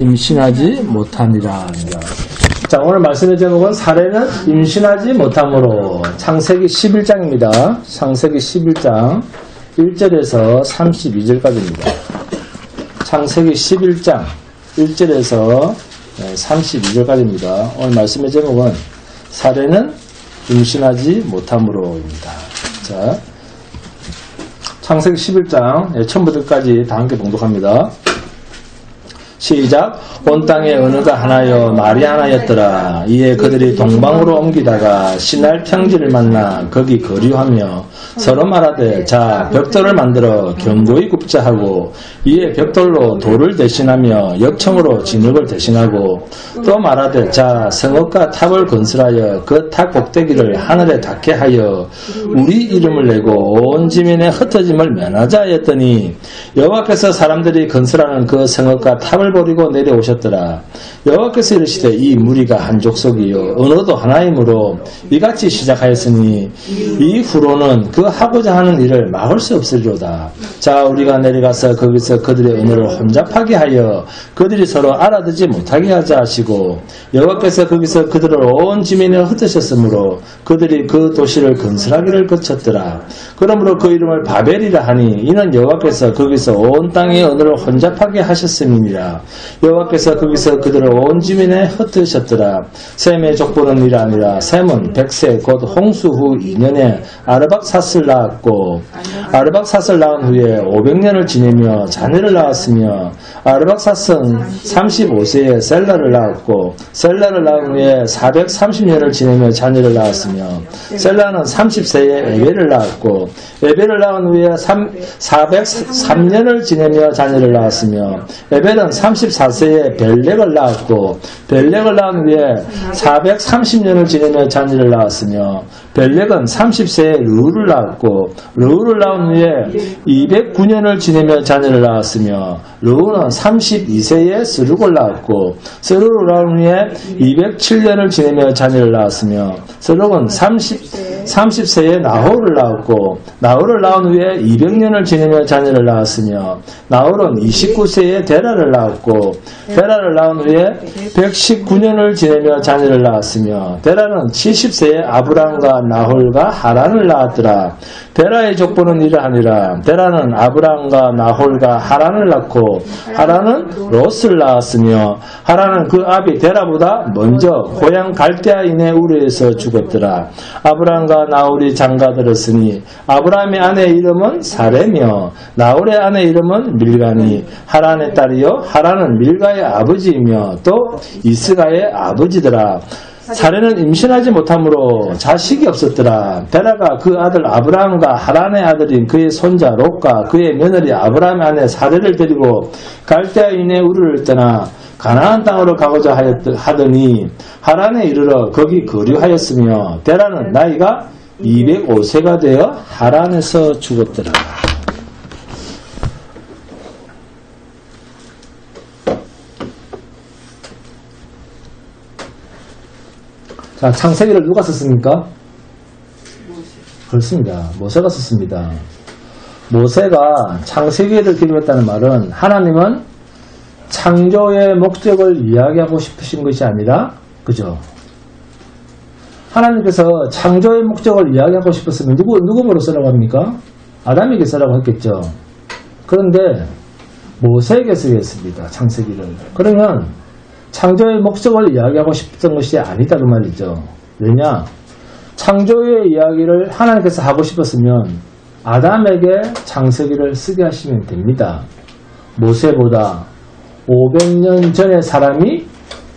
임신하지 못함이라. 자, 오늘 말씀의 제목은 사례는 임신하지 못함으로. 창세기 11장입니다. 창세기 11장 1절에서 32절까지입니다. 창세기 11장 1절에서 32절까지입니다. 오늘 말씀의 제목은 사례는 임신하지 못함으로입니다. 자, 창세기 11장 처음부터까지 다 함께 봉독합니다. 시작. 온 땅에 어느가 하나여 말이 하나였더라. 이에 그들이 동방으로 옮기다가 시날 평지를 만나 거기 거류하며 서로 말하되 자 벽돌을 만들어 견고히 굽자 하고 이에 벽돌로 돌을 대신하며 역청으로 진흙을 대신하고 또 말하되 자 성읍과 탑을 건설하여 그 탑 꼭대기를 하늘에 닿게 하여 우리 이름을 내고 온 지면에 흩어짐을 면하자 하였더니 여호와께서 사람들이 건설하는 그 성읍과 탑을 버리고 내려오셨더라. 여호와께서 이르시되 이 무리가 한 족속이요 언어도 하나이므로 이같이 시작하였으니 이후로는 그 하고자 하는 일을 막을 수 없으리로다. 자 우리가 내려가서 거기서 그들의 언어를 혼잡하게 하여 그들이 서로 알아듣지 못하게 하자 하시고 여호와께서 거기서 그들을 온 지면에 흩으셨으므로 그들이 그 도시를 건설하기를 거쳤더라. 그러므로 그 이름을 바벨이라 하니 이는 여호와께서 거기서 온 땅의 언어를 혼잡하게 하셨음이니라. 여호와께서 거기서 그들을 온 지면에 흩으셨더라. 셈의 족보는 이라 아니라 셈은 100세 곧 홍수 후 2년에 아르박삿을 낳았고 아르박삿을 낳은 후에 500년을 지내며 자녀를 낳았으며 아르박삿은 35세에 셀라를 낳았고 셀라를 낳은 후에 430년을 지내며 자녀를 낳았으며 셀라는 30세에 에벨을 낳았고 에벨을 낳은 후에 403년을 지내며 자녀를 낳았으며 에벨은 34세에 벨렉을 낳았고 벨렉을 낳은 후에 430년을 지내며 자녀를 낳았으며 벨렉은 30세에 르우를 낳았고 르우를 낳은 후에 209년을 지내며 자녀를 낳았으며 르우는 32세에 스룩을 낳았고 스룩을 낳은 후에 207년을 지내며 자녀를 낳았으며 스룩은 30세에 나홀을 낳았고 나홀을 낳은 후에 200년을 지내며 자녀를 낳았으며 나홀은 29세에 데라를 낳았고 데라를 낳은 후에 119년을 지내며 자녀를 낳았으며 데라는 70세에 아브람과 나홀과 하란을 낳았더라. 데라의 족보는 이러하니라. 데라는 아브람과 나홀과 하란을 낳고 하란은 롯을 낳았으며 하란은 그 아비 데라보다 먼저 고향 갈대아인의 우르에서 죽었더라. 아브람과 나홀이 장가들었으니 아브람의 아내 이름은 사레며 나홀의 아내 이름은 밀가니 하란의 딸이요 하란은 밀가의 아버지이며 또 이스가의 아버지더라. 사례는 임신하지 못함으로 자식이 없었더라. 데라가 그 아들 아브라함과 하란의 아들인 그의 손자 롯과 그의 며느리 아브라함의 아내 사레를 데리고 갈대아인의 우르를 떠나 가나안 땅으로 가고자 하더니 하란에 이르러 거기 거류하였으며 데라는 나이가 205세가 되어 하란에서 죽었더라. 자, 창세기를 누가 썼습니까? 그렇습니다. 모세가 썼습니다. 모세가 창세기를 기록했다는 말은 하나님은 창조의 목적을 이야기하고 싶으신 것이 아니라, 그죠? 하나님께서 창조의 목적을 이야기하고 싶었으면 누구로 쓰라고 합니까? 아담에게 쓰라고 했겠죠. 그런데 모세에게 쓰겠습니다. 창세기를. 그러면 창조의 목적을 이야기하고 싶던 것이 아니다 그 말이죠. 왜냐? 창조의 이야기를 하나님께서 하고 싶었으면 아담에게 창세기를 쓰게 하시면 됩니다. 모세보다 500년 전의 사람이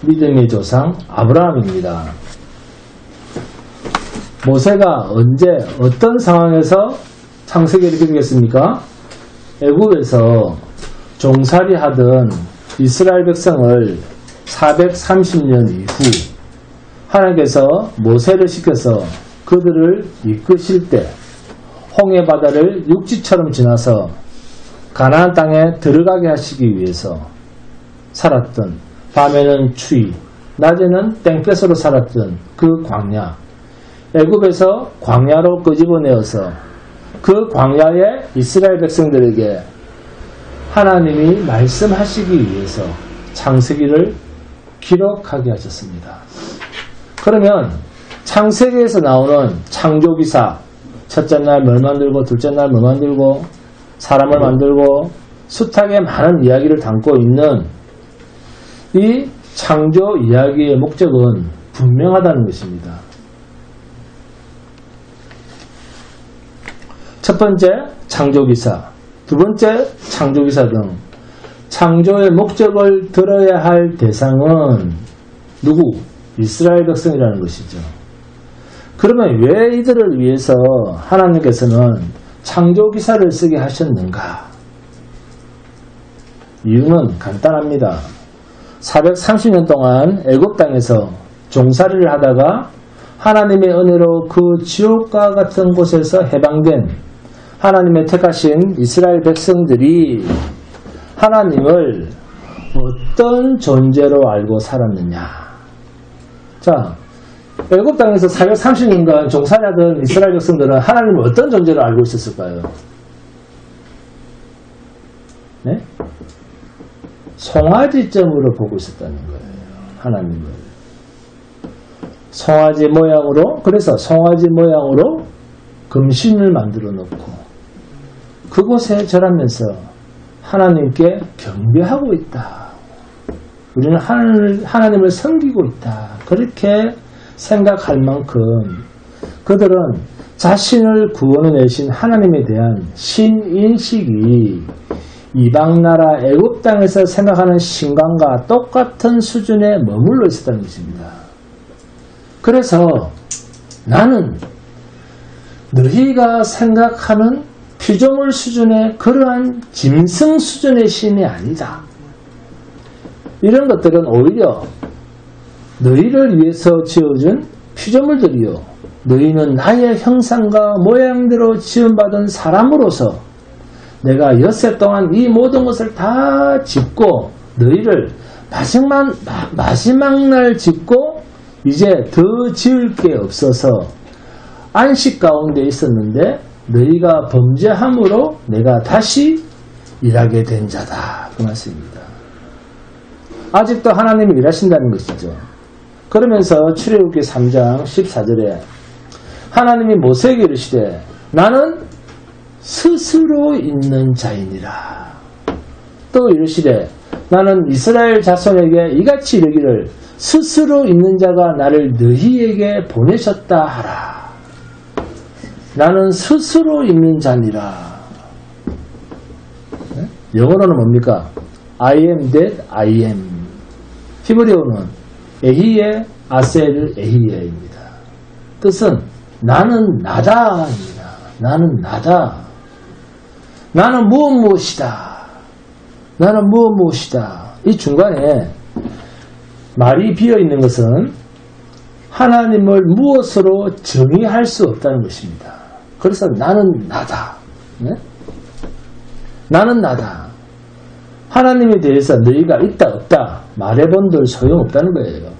믿음의 조상 아브라함입니다. 모세가 언제 어떤 상황에서 창세기를 기록했습니까? 애굽에서 종살이 하던 이스라엘 백성을 430년 이후 하나님께서 모세를 시켜서 그들을 이끄실 때 홍해 바다를 육지처럼 지나서 가나안 땅에 들어가게 하시기 위해서 살았던 밤에는 추위, 낮에는 땡볕으로 살았던 그 광야, 애굽에서 광야로 끄집어내어서 그 광야에 이스라엘 백성들에게 하나님이 말씀하시기 위해서 창세기를 기록하게 하셨습니다. 그러면 창세기에서 나오는 창조기사, 첫째 날 뭘 만들고 둘째 날 뭘 만들고 사람을 만들고 숱하게 많은 이야기를 담고 있는 이 창조 이야기의 목적은 분명하다는 것입니다. 첫 번째 창조기사, 두 번째 창조기사 등 창조의 목적을 들어야 할 대상은 누구? 이스라엘 백성이라는 것이죠. 그러면 왜 이들을 위해서 하나님께서는 창조기사를 쓰게 하셨는가? 이유는 간단합니다. 430년 동안 애굽 땅에서 종살이를 하다가 하나님의 은혜로 그 지옥과 같은 곳에서 해방된 하나님의 택하신 이스라엘 백성들이 하나님을 어떤 존재로 알고 살았느냐. 자, 애굽 땅에서 430년간 종살이하던 이스라엘 백성들은 하나님을 어떤 존재로 알고 있었을까요? 네? 송아지점으로 보고 있었다는 거예요. 하나님을. 송아지 모양으로, 그래서 송아지 모양으로 금신을 만들어 놓고 그곳에 절하면서 하나님께 경배하고 있다. 우리는 하나님을 섬기고 있다. 그렇게 생각할 만큼 그들은 자신을 구원해 내신 하나님에 대한 신인식이 이방나라 애굽 땅에서 생각하는 신관과 똑같은 수준에 머물러 있었다는 것입니다. 그래서 나는 너희가 생각하는 피조물 수준의 그러한 짐승 수준의 신이 아니다. 이런 것들은 오히려 너희를 위해서 지어준 피조물들이요. 너희는 나의 형상과 모양대로 지음받은 사람으로서 내가 엿새 동안 이 모든 것을 다 짓고 너희를 마지막 날 짓고 이제 더 지을 게 없어서 안식 가운데 있었는데 너희가 범죄함으로 내가 다시 일하게 된 자다. 그 말씀입니다. 아직도 하나님이 일하신다는 것이죠. 그러면서 출애굽기 3장 14절에 하나님이 모세에게 이르시되 나는 스스로 있는 자이니라. 또 이르시되 나는 이스라엘 자손에게 이같이 이르기를 스스로 있는 자가 나를 너희에게 보내셨다 하라. 나는 스스로 있는 자니라. 네? 영어로는 뭡니까? I am that I am. 히브리어는 에히에 아셀 에히에입니다. 뜻은 나는 나다입니다. 나는 나다. 나는 무엇이다. 나는 무엇이다. 이 중간에 말이 비어있는 것은 하나님을 무엇으로 정의할 수 없다는 것입니다. 그래서 나는 나다. 네? 나는 나다. 하나님에 대해서 너희가 있다 없다 말해본들 소용없다는 거예요.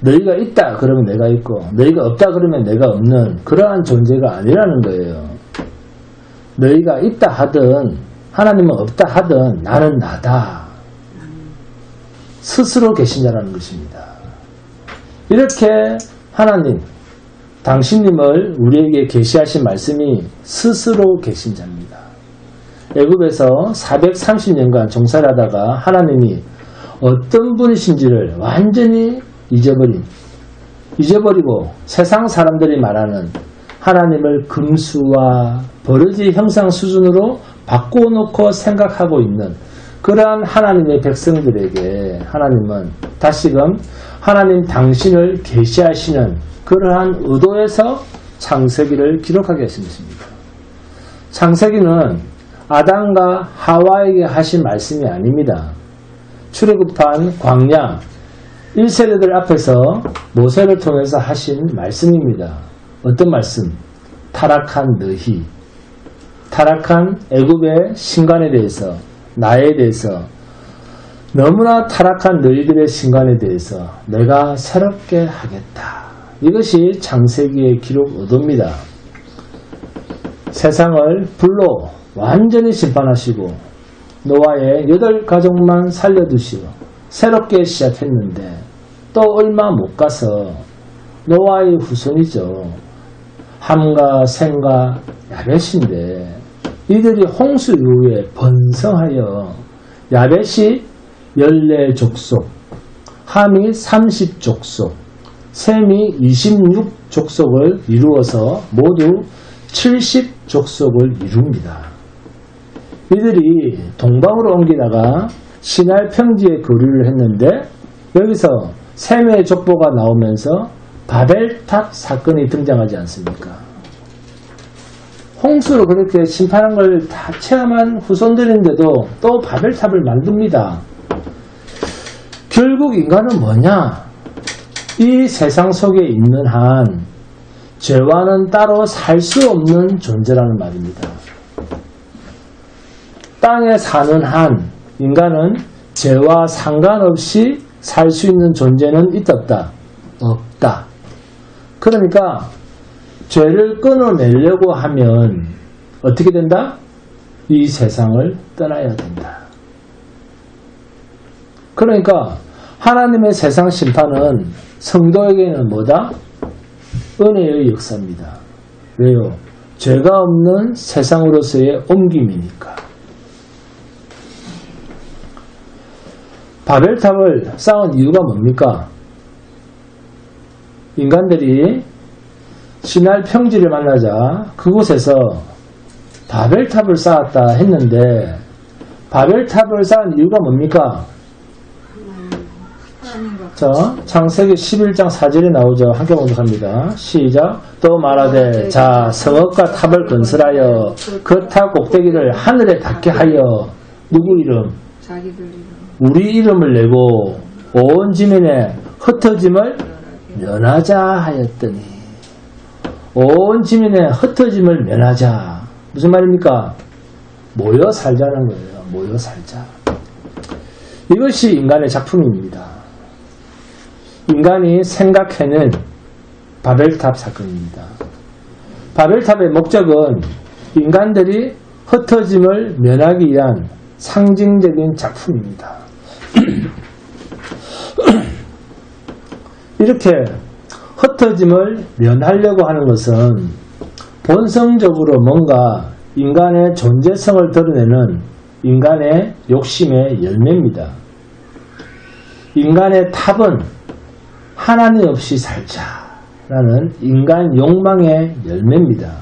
너희가 있다 그러면 내가 있고 너희가 없다 그러면 내가 없는 그러한 존재가 아니라는 거예요. 너희가 있다 하든 하나님은 없다 하든 나는 나다. 스스로 계신 자라는 것입니다. 이렇게 하나님 당신님을 우리에게 계시하신 말씀이 스스로 계신 자입니다. 애굽에서 430년간 종살하다가 하나님이 어떤 분이신지를 완전히 잊어버리고 세상 사람들이 말하는 하나님을 금수와 버러지 형상 수준으로 바꿔놓고 생각하고 있는 그러한 하나님의 백성들에게 하나님은 다시금 하나님 당신을 계시하시는 그러한 의도에서 창세기를 기록하게 하신 것입니다. 창세기는 아담과 하와에게 하신 말씀이 아닙니다. 출애굽한 광야 1세대들 앞에서 모세를 통해서 하신 말씀입니다. 어떤 말씀? 타락한 너희, 타락한 애굽의 신관에 대해서, 나에 대해서, 너무나 타락한 너희들의 신관에 대해서 내가 새롭게 하겠다. 이것이 창세기의 기록 의도입니다. 세상을 불로 완전히 심판하시고 노아의 8가족만 살려두시고 새롭게 시작했는데 또 얼마 못 가서 노아의 후손이죠. 함과 셈과 야벳인데 이들이 홍수 이후에 번성하여 야벳이 14족속, 함이 30족속, 셈이 26족속을 이루어서 모두 70족속을 이룹니다. 이들이 동방으로 옮기다가 시날 평지에 거류를 했는데 여기서 셈의 족보가 나오면서 바벨탑 사건이 등장하지 않습니까? 홍수로 그렇게 심판한 걸 다 체험한 후손들인데도 또 바벨탑을 만듭니다. 결국 인간은 뭐냐? 이 세상 속에 있는 한 죄와는 따로 살 수 없는 존재라는 말입니다. 땅에 사는 한 인간은 죄와 상관없이 살 수 있는 존재는 있었다? 없다. 그러니까 죄를 끊어내려고 하면 어떻게 된다? 이 세상을 떠나야 된다. 그러니까 하나님의 세상 심판은 성도에게는 뭐다? 은혜의 역사입니다. 왜요? 죄가 없는 세상으로서의 옮김이니까. 바벨탑을 쌓은 이유가 뭡니까? 인간들이 시날 평지를 만나자 그곳에서 바벨탑을 쌓았다 했는데 바벨탑을 쌓은 이유가 뭡니까? 자, 창세기 11장 4절에 나오죠. 함께 공독합니다. 시작. 또 말하되 자 성읍과 탑을 건설하여 그 탑 꼭대기를 하늘에 닿게 하여 누구 이름? 자기들 이름. 우리 이름을 내고 온 지면에 흩어짐을 면하자 하였더니 온 지면에 흩어짐을 면하자. 무슨 말입니까? 모여 살자는 거예요. 모여 살자. 이것이 인간의 작품입니다. 인간이 생각해낸 바벨탑 사건입니다. 바벨탑의 목적은 인간들이 흩어짐을 면하기 위한 상징적인 작품입니다. 이렇게 흩어짐을 면하려고 하는 것은 본성적으로 뭔가 인간의 존재성을 드러내는 인간의 욕심의 열매입니다. 인간의 탑은 하나님 없이 살자라는 인간 욕망의 열매입니다.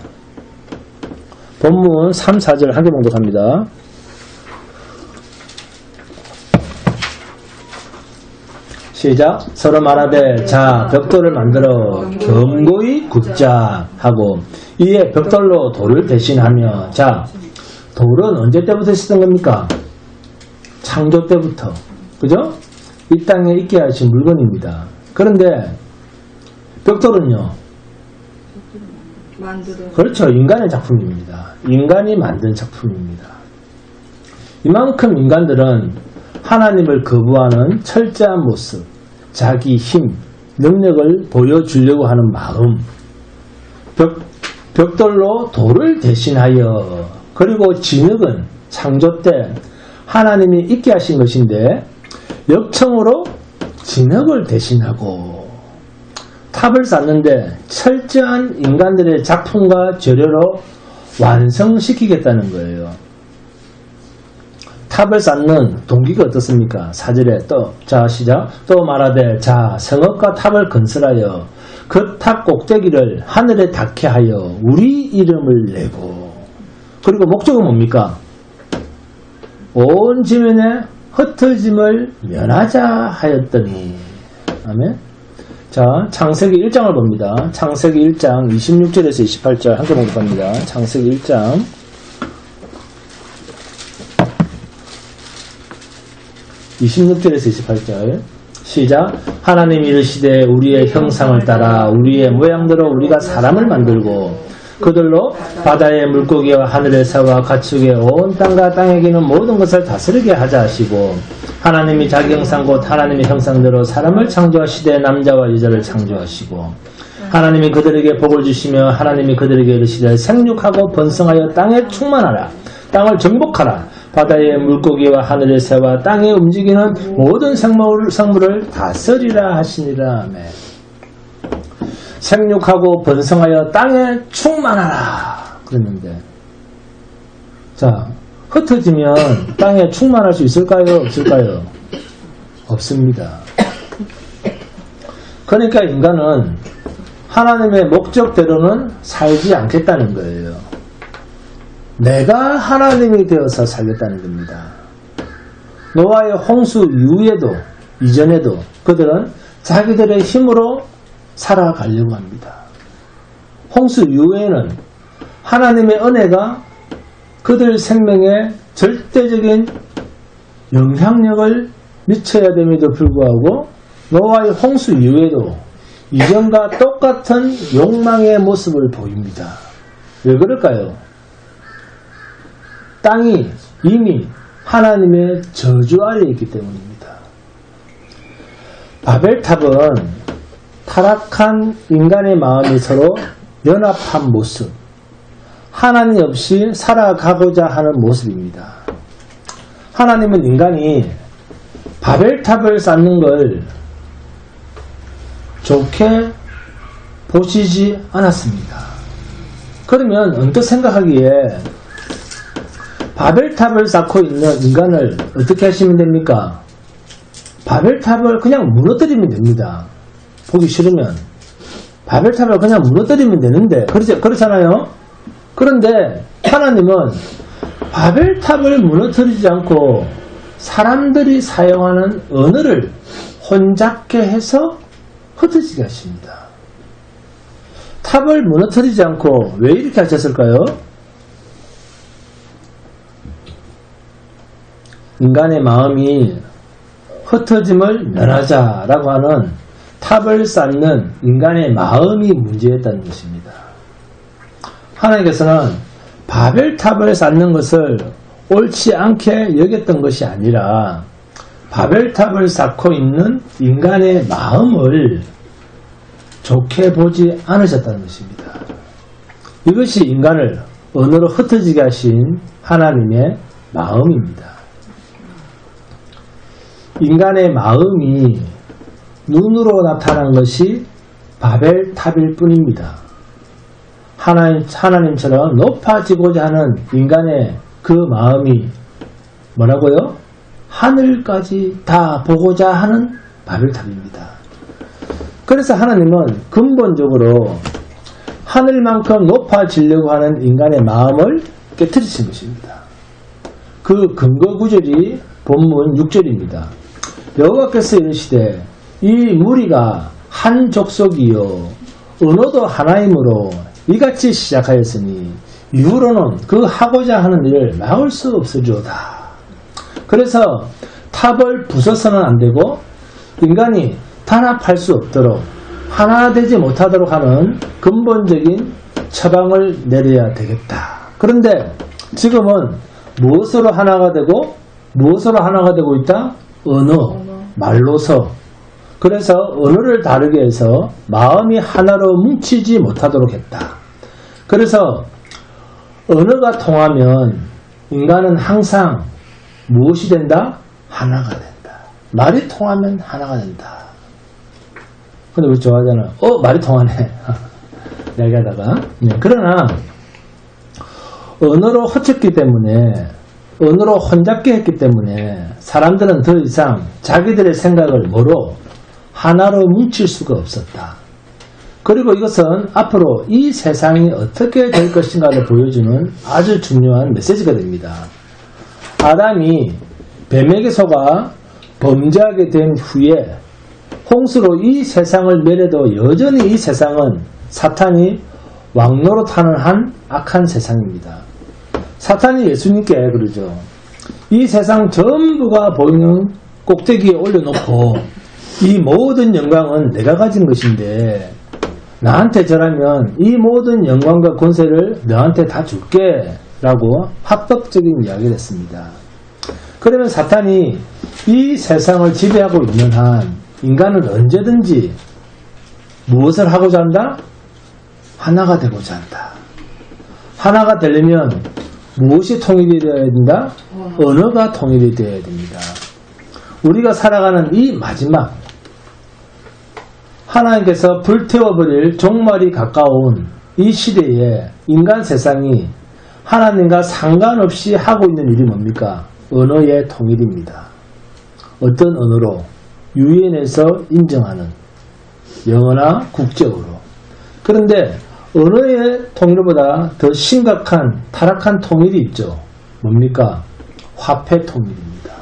본문 3, 4절 함께 봉독합니다. 시작. 서로 말하되 자 벽돌을 만들어 견고히 굽자 하고 이에 벽돌로 돌을 대신하며 자 돌은 언제 때부터 쓰던 겁니까? 창조 때부터. 그죠? 이 땅에 있게 하신 물건입니다. 그런데 벽돌은요? 그렇죠. 인간의 작품입니다. 인간이 만든 작품입니다. 이만큼 인간들은 하나님을 거부하는 철저한 모습, 자기 힘, 능력을 보여주려고 하는 마음, 벽돌로 돌을 대신하여 그리고 진흙은 창조 때 하나님이 있게 하신 것인데 역청으로 진흙을 대신하고 탑을 쌓는데 철저한 인간들의 작품과 재료로 완성시키겠다는 거예요. 탑을 쌓는 동기가 어떻습니까? 4절에 자 시작. 또 말하되 자 성읍과 탑을 건설하여 그 탑 꼭대기를 하늘에 닿게 하여 우리 이름을 내고 그리고 목적은 뭡니까? 온 지면에 흩어짐을 면하자 하였더니 아멘. 자 창세기 1장을 봅니다. 창세기 1장 26절에서 28절 함께 봉독합니다. 창세기 1장 26절에서 28절 시작. 하나님이 이르시되 우리의 형상을 따라 우리의 모양대로 우리가 사람을 만들고 그들로 바다의 물고기와 하늘의 새와 가축의 온 땅과 땅에 기는 모든 것을 다스리게 하자 하시고 하나님이 자기 형상 곧 하나님의 형상대로 사람을 창조하시되 남자와 여자를 창조하시고 하나님이 그들에게 복을 주시며 하나님이 그들에게 이르시되 생육하고 번성하여 땅에 충만하라 땅을 정복하라 바다의 물고기와 하늘의 새와 땅에 움직이는 모든 생물을 다스리라 하시니라. 아멘. 생육하고 번성하여 땅에 충만하라 그랬는데, 자, 흩어지면 땅에 충만할 수 있을까요? 없을까요? 없습니다. 그러니까 인간은 하나님의 목적대로는 살지 않겠다는 거예요. 내가 하나님이 되어서 살겠다는 겁니다. 노아의 홍수 이후에도, 이전에도 그들은 자기들의 힘으로 살아가려고 합니다. 홍수 이후에는 하나님의 은혜가 그들 생명에 절대적인 영향력을 미쳐야 됨에도 불구하고 노아의 홍수 이후에도 이전과 똑같은 욕망의 모습을 보입니다. 왜 그럴까요? 땅이 이미 하나님의 저주 아래에 있기 때문입니다. 바벨탑은 타락한 인간의 마음이 서로 연합한 모습, 하나님 없이 살아가고자 하는 모습입니다. 하나님은 인간이 바벨탑을 쌓는 걸 좋게 보시지 않았습니다. 그러면 언뜻 생각하기에 바벨탑을 쌓고 있는 인간을 어떻게 하시면 됩니까? 바벨탑을 그냥 무너뜨리면 됩니다. 보기 싫으면 바벨탑을 그냥 무너뜨리면 되는데, 그렇잖아요? 그런데 하나님은 바벨탑을 무너뜨리지 않고 사람들이 사용하는 언어를 혼잡게 해서 흩어지게 하십니다. 탑을 무너뜨리지 않고 왜 이렇게 하셨을까요? 인간의 마음이 흩어짐을 면하자라고 하는 탑을 쌓는 인간의 마음이 문제였다는 것입니다. 하나님께서는 바벨탑을 쌓는 것을 옳지 않게 여겼던 것이 아니라 바벨탑을 쌓고 있는 인간의 마음을 좋게 보지 않으셨다는 것입니다. 이것이 인간을 언어로 흩어지게 하신 하나님의 마음입니다. 인간의 마음이 눈으로 나타난 것이 바벨탑일 뿐입니다. 하나님처럼 높아지고자 하는 인간의 그 마음이 뭐라고요? 하늘까지 다 보고자 하는 바벨탑입니다. 그래서 하나님은 근본적으로 하늘만큼 높아지려고 하는 인간의 마음을 깨트리신 것입니다. 그 근거 구절이 본문 6절입니다. 여호와께서 이르시되 이 무리가 한 족속이요 언어도 하나이므로 이같이 시작하였으니 이후로는 그 하고자 하는 일을 막을 수 없으리로다. 그래서 탑을 부숴서는 안 되고 인간이 단합할 수 없도록 하나 되지 못하도록 하는 근본적인 처방을 내려야 되겠다. 그런데 지금은 무엇으로 하나가 되고 무엇으로 하나가 되고 있다? 언어, 말로서. 그래서 언어를 다르게 해서 마음이 하나로 뭉치지 못하도록 했다. 그래서 언어가 통하면 인간은 항상 무엇이 된다? 하나가 된다. 말이 통하면 하나가 된다. 근데 우리 좋아하잖아. 말이 통하네. 얘기하다가. 그러나 언어로 헛쳤기 때문에, 언어로 혼잡게 했기 때문에 사람들은 더 이상 자기들의 생각을 뭐로 하나로 뭉칠 수가 없었다. 그리고 이것은 앞으로 이 세상이 어떻게 될 것인가를 보여주는 아주 중요한 메시지가 됩니다. 아담이 뱀에게 속아 범죄하게 된 후에 홍수로 이 세상을 멸해도 여전히 이 세상은 사탄이 왕노릇하는 한 악한 세상입니다. 사탄이 예수님께 그러죠. 이 세상 전부가 보이는 꼭대기에 올려놓고 이 모든 영광은 내가 가진 것인데 나한테 절하면 이 모든 영광과 권세를 너한테 다 줄게 라고 합법적인 이야기를 했습니다. 그러면 사탄이 이 세상을 지배하고 있는 한 인간은 언제든지 무엇을 하고자 한다? 하나가 되고자 한다. 하나가 되려면 무엇이 통일이 되어야 된다? 언어가 통일이 되어야 됩니다. 우리가 살아가는 이 마지막 하나님께서 불태워버릴 종말이 가까운 이 시대에 인간 세상이 하나님과 상관없이 하고 있는 일이 뭡니까? 언어의 통일입니다. 어떤 언어로? 유엔에서 인정하는 영어나 국제어로. 그런데 언어의 통일보다 더 심각한 타락한 통일이 있죠. 뭡니까? 화폐 통일입니다.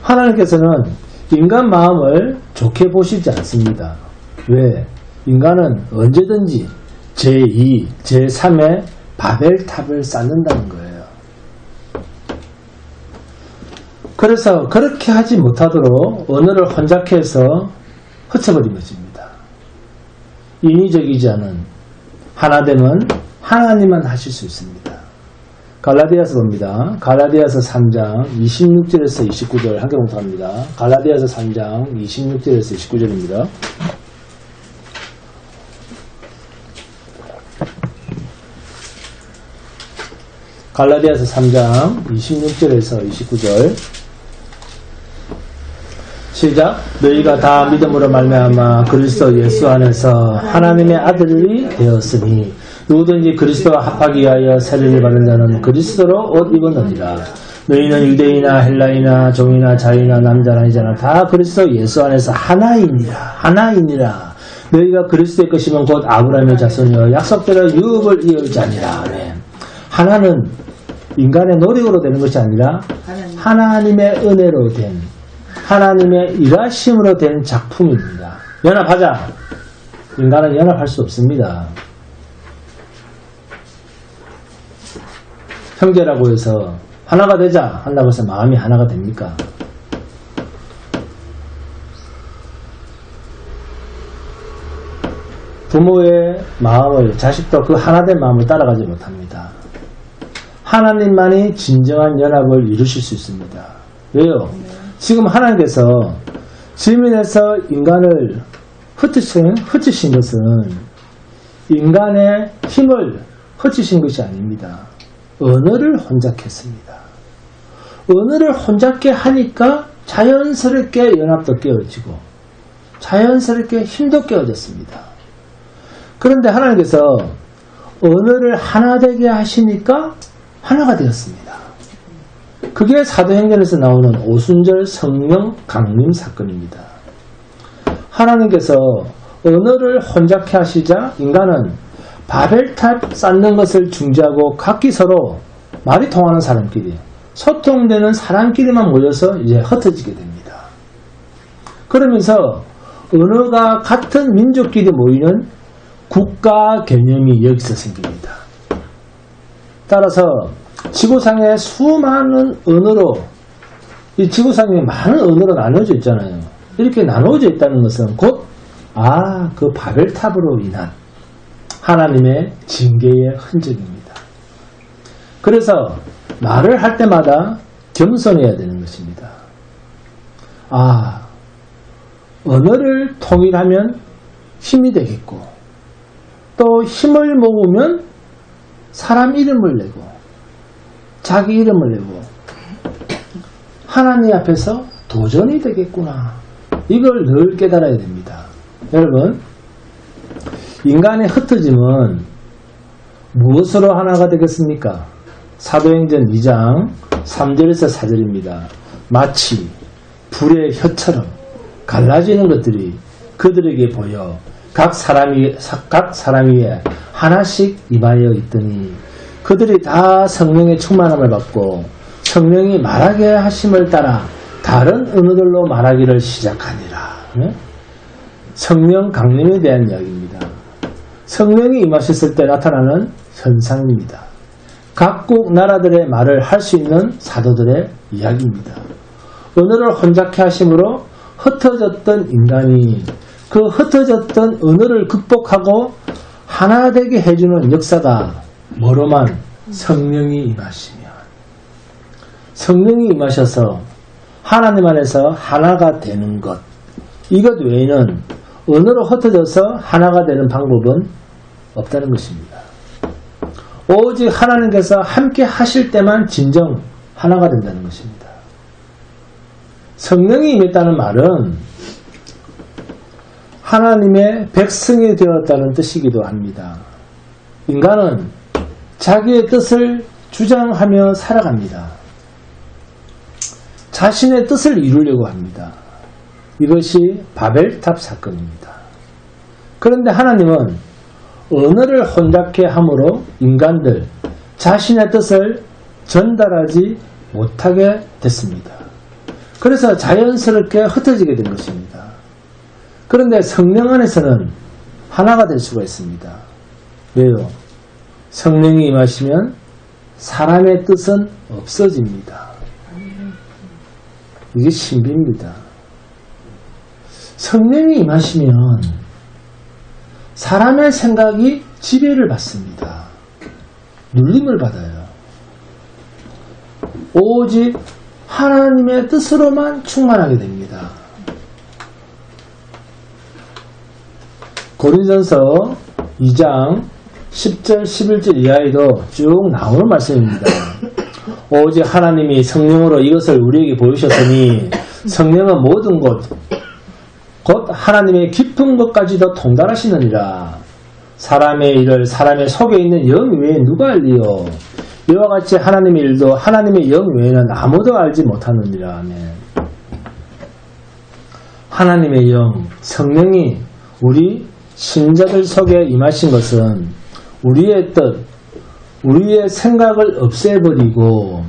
하나님께서는 인간 마음을 좋게 보시지 않습니다. 왜? 인간은 언제든지 제2, 제3의 바벨탑을 쌓는다는 거예요. 그래서 그렇게 하지 못하도록 언어를 혼잡해서 흩어버린 것입니다. 인위적이지 않은 하나됨은 하나님만 하실 수 있습니다. 갈라디아서 봅니다. 갈라디아서 3장 26절에서 29절 함께 봉독합니다. 갈라디아서 3장 26절에서 29절입니다. 갈라디아서 3장 26절에서 29절 시작. 너희가 다 믿음으로 말미암아 그리스도 예수 안에서 하나님의 아들이 되었으니 누구든지 그리스도와 합하기 위하여 세례를 받은 자는 그리스도로 옷 입었느니라. 너희는 유대인이나 헬라이나 종이나 자유나 남자나 이자나 다 그리스도 예수 안에서 하나이니라. 너희가 그리스도의 것이면 곧 아브라함의 자손이여 약속대로 유업을 이을 자니라. 아멘. 하나는 인간의 노력으로 되는 것이 아니라 하나님의 은혜로 된 하나님의 일하심으로 된 작품입니다. 연합하자. 인간은 연합할 수 없습니다. 형제라고 해서 하나가 되자 한다고 해서 마음이 하나가 됩니까? 부모의 마음을 자식도 그 하나된 마음을 따라가지 못합니다. 하나님만이 진정한 연합을 이루실 수 있습니다. 왜요? 지금 하나님께서 질문에서 인간을 흩으신 것은 인간의 힘을 흩으신 것이 아닙니다. 언어를 혼잡했습니다. 언어를 혼잡게 하니까 자연스럽게 연합도 깨어지고 자연스럽게 힘도 깨어졌습니다. 그런데 하나님께서 언어를 하나 되게 하시니까 하나가 되었습니다. 그게 사도행전에서 나오는 오순절 성령 강림 사건입니다. 하나님께서 언어를 혼잡케 하시자 인간은 바벨탑 쌓는 것을 중지하고 각기 서로 말이 통하는 사람끼리 소통되는 사람끼리만 모여서 이제 흩어지게 됩니다. 그러면서 언어가 같은 민족끼리 모이는 국가 개념이 여기서 생깁니다. 따라서 지구상에 수많은 언어로 이 지구상에 많은 언어로 나눠져 있잖아요. 이렇게 나눠져 있다는 것은 곧 그 바벨탑으로 인한 하나님의 징계의 흔적입니다. 그래서 말을 할 때마다 겸손해야 되는 것입니다. 언어를 통일하면 힘이 되겠고 또 힘을 모으면 사람 이름을 내고 자기 이름을 내고 하나님 앞에서 도전이 되겠구나. 이걸 늘 깨달아야 됩니다. 여러분, 인간의 흩어짐은 무엇으로 하나가 되겠습니까? 사도행전 2장 3절에서 4절입니다. 마치 불의 혀처럼 갈라지는 것들이 그들에게 보여 각 사람 위에 하나씩 임하여 있더니 그들이 다 성령의 충만함을 받고 성령이 말하게 하심을 따라 다른 언어들로 말하기를 시작하니라. 성령 강림에 대한 이야기입니다. 성령이 임하셨을 때 나타나는 현상입니다. 각국 나라들의 말을 할 수 있는 사도들의 이야기입니다. 언어를 혼잡케 하심으로 흩어졌던 인간이 그 흩어졌던 언어를 극복하고 하나 되게 해주는 역사가 뭐로만 성령이 임하시면 성령이 임하셔서 하나님 안에서 하나가 되는 것 이것 외에는 언어로 흩어져서 하나가 되는 방법은 없다는 것입니다. 오직 하나님께서 함께 하실 때만 진정 하나가 된다는 것입니다. 성령이 임했다는 말은 하나님의 백성이 되었다는 뜻이기도 합니다. 인간은 자기의 뜻을 주장하며 살아갑니다. 자신의 뜻을 이루려고 합니다. 이것이 바벨탑 사건입니다. 그런데 하나님은 언어를 혼잡케 함으로 인간들 자신의 뜻을 전달하지 못하게 됐습니다. 그래서 자연스럽게 흩어지게 된 것입니다. 그런데 성령 안에서는 하나가 될 수가 있습니다. 왜요? 성령이 임하시면 사람의 뜻은 없어집니다. 이게 신비입니다. 성령이 임하시면 사람의 생각이 지배를 받습니다. 눌림을 받아요. 오직 하나님의 뜻으로만 충만하게 됩니다. 고린전서 2장 10절 11절 이하에도 쭉 나오는 말씀입니다. 오직 하나님이 성령으로 이것을 우리에게 보이셨으니 성령은 모든 것 곧 하나님의 깊은 것까지도 통달하시느니라. 사람의 일을 사람의 속에 있는 영 외에 누가 알리요? 이와 같이 하나님의 일도 하나님의 영 외에는 아무도 알지 못하느니라. 아멘. 하나님의 영, 성령이 우리 신자들 속에 임하신 것은 우리의 뜻, 우리의 생각을 없애버리고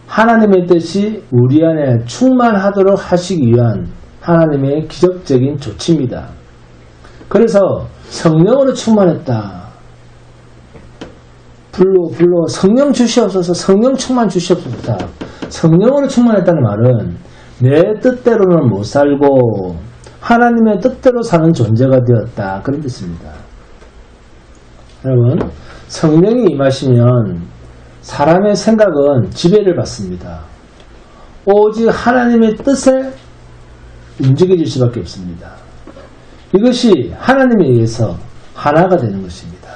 하나님의 뜻이 우리 안에 충만하도록 하시기 위한 하나님의 기적적인 조치입니다. 그래서 성령으로 충만했다. 불로 성령 주시옵소서, 성령 충만 주시옵소서. 성령으로 충만했다는 말은 내 뜻대로는 못 살고 하나님의 뜻대로 사는 존재가 되었다. 그런 뜻입니다. 여러분, 성령이 임하시면 사람의 생각은 지배를 받습니다. 오직 하나님의 뜻에 움직여질 수밖에 없습니다. 이것이 하나님에 의해서 하나가 되는 것입니다.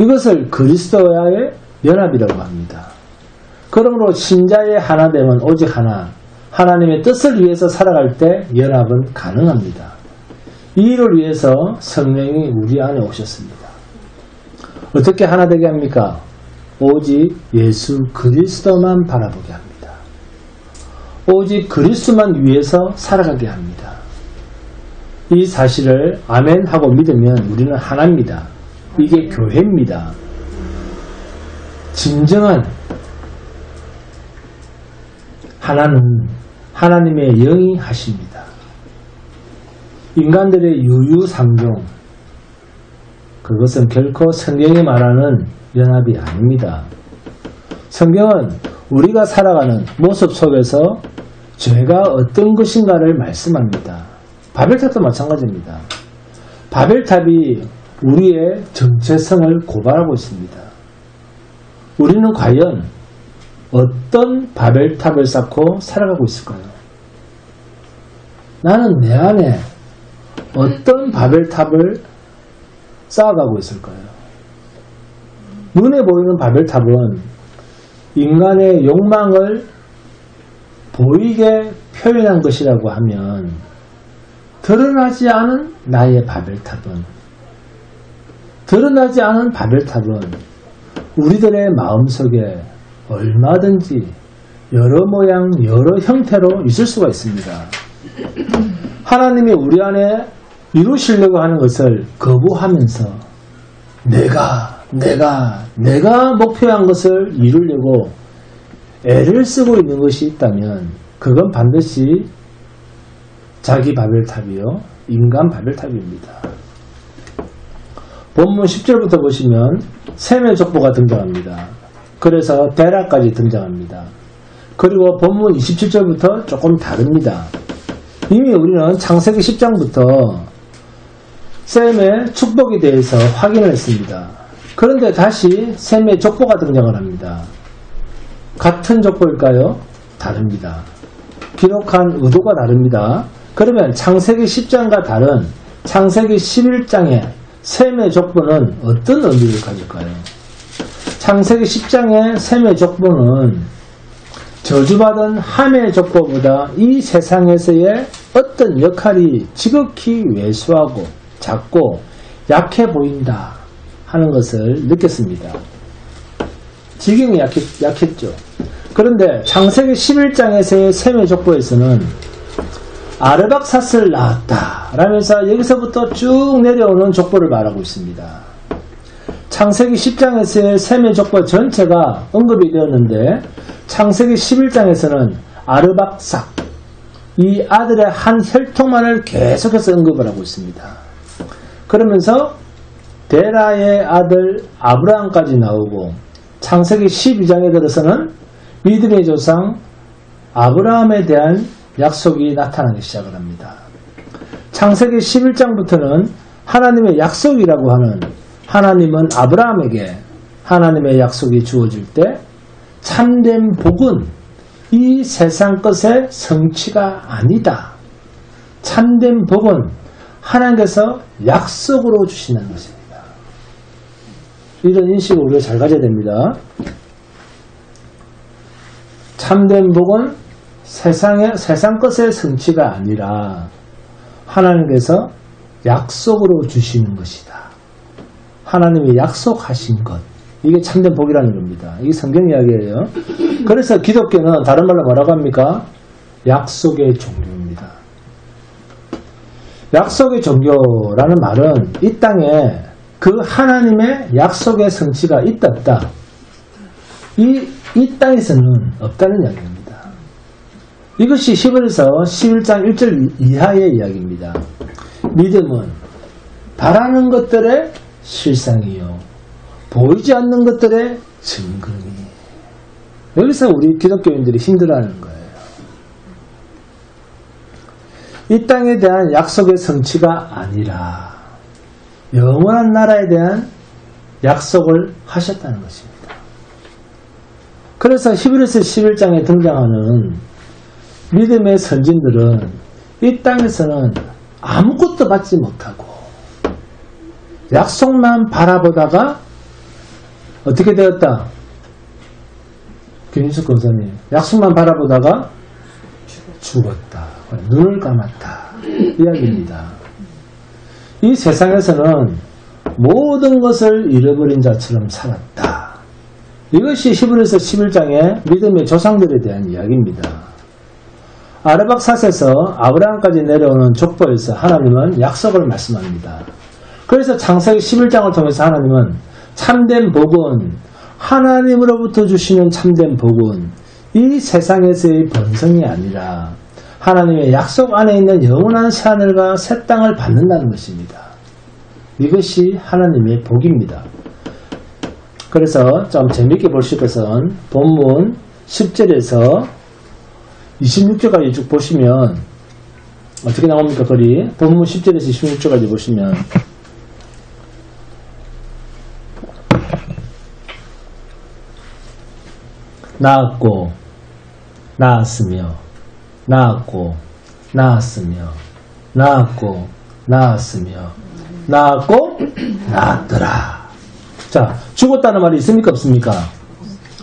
이것을 그리스도와의 연합이라고 합니다. 그러므로 신자의 하나됨은 오직 하나, 하나님의 뜻을 위해서 살아갈 때 연합은 가능합니다. 이 일을 위해서 성령이 우리 안에 오셨습니다. 어떻게 하나 되게 합니까? 오직 예수 그리스도만 바라보게 합니다. 오직 그리스도만 위해서 살아가게 합니다. 이 사실을 아멘 하고 믿으면 우리는 하나입니다. 이게 교회입니다. 진정한 하나는 하나님의 영이 하십니다. 인간들의 유유상종, 그것은 결코 성경이 말하는 연합이 아닙니다. 성경은 우리가 살아가는 모습 속에서 죄가 어떤 것인가를 말씀합니다. 바벨탑도 마찬가지입니다. 바벨탑이 우리의 정체성을 고발하고 있습니다. 우리는 과연 어떤 바벨탑을 쌓고 살아가고 있을까요? 나는 내 안에 어떤 바벨탑을 쌓아가고 있을까요? 눈에 보이는 바벨탑은 인간의 욕망을 보이게 표현한 것이라고 하면 드러나지 않은 나의 바벨탑은, 드러나지 않은 바벨탑은 우리들의 마음속에 얼마든지 여러 모양 여러 형태로 있을 수가 있습니다. 하나님이 우리 안에 이루시려고 하는 것을 거부하면서 내가 목표한 것을 이루려고 애를 쓰고 있는 것이 있다면 그건 반드시 자기 바벨탑이요, 인간 바벨탑입니다. 본문 10절부터 보시면 셈의 족보가 등장합니다. 그래서 데라까지 등장합니다. 그리고 본문 27절부터 조금 다릅니다. 이미 우리는 창세기 10장부터 셈의 축복에 대해서 확인을 했습니다. 그런데 다시 셈의 족보가 등장을 합니다. 같은 족보일까요? 다릅니다. 기록한 의도가 다릅니다. 그러면 창세기 10장과 다른 창세기 11장의 셈의 족보는 어떤 의미를 가질까요? 창세기 10장의 셈의 족보는 저주받은 함의 족보보다 이 세상에서의 어떤 역할이 지극히 왜소하고 작고 약해 보인다 하는 것을 느꼈습니다. 지경이 약했죠. 그런데 창세기 11장에서의 셈의 족보에서는 아르박삿을 낳았다 라면서 여기서부터 쭉 내려오는 족보를 말하고 있습니다. 창세기 10장에서의 셈의 족보 전체가 언급이 되었는데 창세기 11장에서는 아르박삿 이 아들의 한 혈통만을 계속해서 언급을 하고 있습니다. 그러면서 데라의 아들 아브라함까지 나오고 창세기 12장에 들어서는 믿음의 조상 아브라함에 대한 약속이 나타나기 시작을 합니다. 창세기 11장부터는 하나님의 약속이라고 하는 하나님은 아브라함에게 하나님의 약속이 주어질 때 참된 복은 이 세상 것의 성취가 아니다. 참된 복은 하나님께서 약속으로 주시는 것입니다. 이런 인식을 우리가 잘 가져야 됩니다. 참된 복은 세상 것의 성취가 아니라 하나님께서 약속으로 주시는 것이다. 하나님이 약속하신 것. 이게 참된 복이라는 겁니다. 이게 성경 이야기예요. 그래서 기독교는 다른 말로 뭐라고 합니까? 약속의 종교입니다. 약속의 종교라는 말은 이 땅에 그 하나님의 약속의 성취가 있다 없다. 이 땅에서는 없다는 이야기입니다. 이것이 히브리서 11장 1절 이하의 이야기입니다. 믿음은 바라는 것들의 실상이요 보이지 않는 것들의 증거니. 여기서 우리 기독교인들이 힘들어하는 거예요. 이 땅에 대한 약속의 성취가 아니라 영원한 나라에 대한 약속을 하셨다는 것입니다. 그래서 히브리서 11장에 등장하는 믿음의 선진들은 이 땅에서는 아무것도 받지 못하고 약속만 바라보다가 어떻게 되었다? 김인숙 권사님, 약속만 바라보다가 죽었다. 눈을 감았다. 이야기입니다. 이 세상에서는 모든 것을 잃어버린 자처럼 살았다. 이것이 히브리서 11장의 믿음의 조상들에 대한 이야기입니다. 아르박삿에서 아브라함까지 내려오는 족보에서 하나님은 약속을 말씀합니다. 그래서 창세기 11장을 통해서 하나님은 참된 복은 하나님으로부터 주시는 참된 복은 이 세상에서의 번성이 아니라 하나님의 약속 안에 있는 영원한 새하늘과 새 땅을 받는다는 것입니다. 이것이 하나님의 복입니다. 그래서 좀 재밌게 보실 것은 본문 10절에서 26절까지 쭉 보시면 어떻게 나옵니까? 글이 본문 10절에서 26절까지 보시면 낳았고 낳았으며 낳았고 낳았으며 낳았고 낳았으며 낳았고 낳았더라. 자, 죽었다는 말이 있습니까? 없습니까?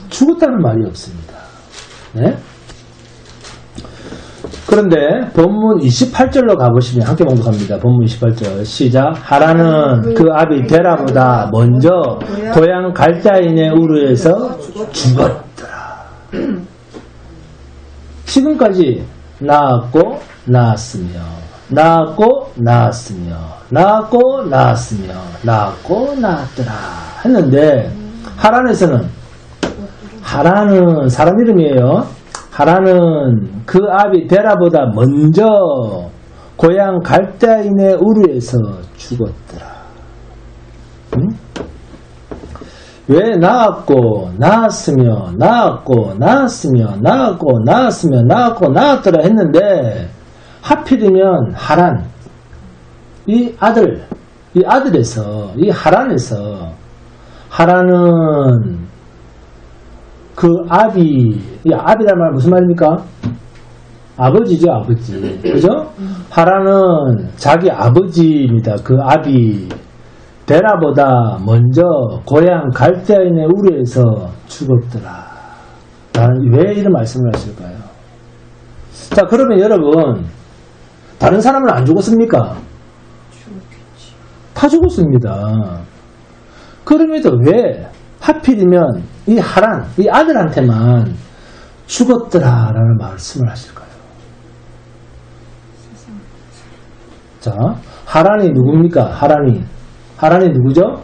죽었다는 말이 없습니다. 네? 그런데 본문 28절로 가보시면 함께 봉독합니다. 본문 28절 시작. 하라는 그 아비 데라보다 먼저 고향 갈대아인의 우르에서 죽었더라. 지금까지 낳았고 낳았으며 낳았고 낳았으며 낳았고 낳았으며 낳았고 낳았더라 했는데 하란에서는 하란은 사람 이름이에요. 하란은 그 아비 데라보다 먼저 고향 갈대아인의 우르에서 죽었더라. 응? 왜 낳았고 낳았으며 낳았고 낳았으며 낳았고 낳았으며 낳았고 낳았더라 했는데 하필이면 하란 이 아들에서 이 하란에서 하란은 그 이 아비란 말 무슨 말입니까? 아버지죠, 아버지. 그죠? 하란은 자기 아버지입니다. 그 아비. 데라보다 먼저 고향 갈대아인의 우리에서 죽었더라. 왜 이런 말씀을 하실까요? 자, 그러면 여러분, 다른 사람은 안 죽었습니까? 죽었겠지. 다 죽었습니다. 그럼에도 왜 하필이면 이 하란, 이 아들한테만 죽었더라라는 말씀을 하실까요? 자, 하란이 누굽니까? 하란이 누구죠?